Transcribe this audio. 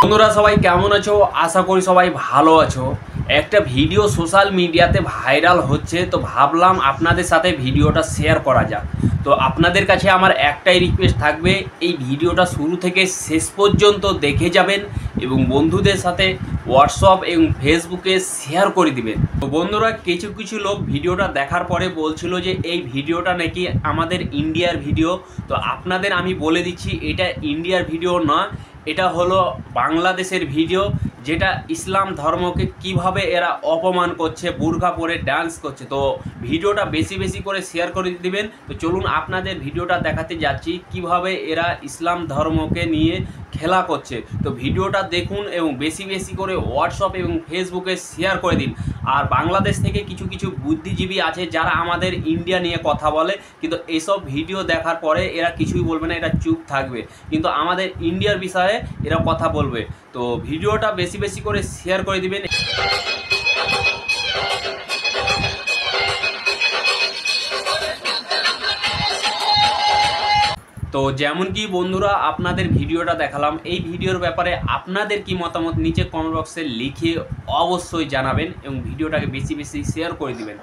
বন্ধুরা সবাই কেমন আছো? আশা করি সবাই ভালো আছো। একটা ভিডিও সোশ্যাল মিডিয়াতে ভাইরাল হচ্ছে, তো ভাবলাম আপনাদের সাথে ভিডিওটা শেয়ার করা যাক। তো আপনাদের কাছে আমার একটাই রিকোয়েস্ট থাকবে, এই ভিডিওটা শুরু থেকে শেষ পর্যন্ত দেখে যাবেন এবং বন্ধুদের সাথে হোয়াটসঅ্যাপ এবং ফেসবুকে শেয়ার করে দিবেন। তো বন্ধুরা, কিছু কিছু লোক ভিডিওটা দেখার পরে বলছিল যে এই ভিডিওটা নাকি আমাদের ইন্ডিয়ার ভিডিও। তো আপনাদের আমি বলে দিচ্ছি, এটা ইন্ডিয়ার ভিডিও না, এটা হলো বাংলাদেশের ভিডিও, যেটা ইসলাম ধর্মকে কিভাবে এরা অপমান করছে, বুরকা পরে ডান্স করছে। তো ভিডিওটা বেশি বেশি করে শেয়ার করে দিবেন। তো চলুন আপনাদের ভিডিওটা দেখাতে যাচ্ছি কিভাবে এরা ইসলাম ধর্মকে নিয়ে খেলা করছে। তো ভিডিওটা দেখুন এবং বেশি বেশি করে হোয়াটসঅ্যাপ এবং ফেসবুকে শেয়ার করে দিন। আর বাংলাদেশ থেকে কিছু কিছু বুদ্ধিজীবী আছে যারা আমাদের ইন্ডিয়া নিয়ে কথা বলে, কিন্তু এইসব ভিডিও দেখার পরে এরা কিছুই বলবে না, এরা চুপ থাকবে, কিন্তু আমাদের ইন্ডিয়ার বিষয়ে এরা কথা বলবে। তো ভিডিওটা বেশি বেশি করে শেয়ার করে দিবেন। তো যেমন কি বন্ধুরা, আপনাদের ভিডিওটা দেখালাম, এই ভিডিওর ব্যাপারে আপনাদের কি মতামত নিচে কমেন্ট বক্সে লিখে অবশ্যই জানাবেন এবং ভিডিওটাকে বেশি বেশি শেয়ার করে দিবেন।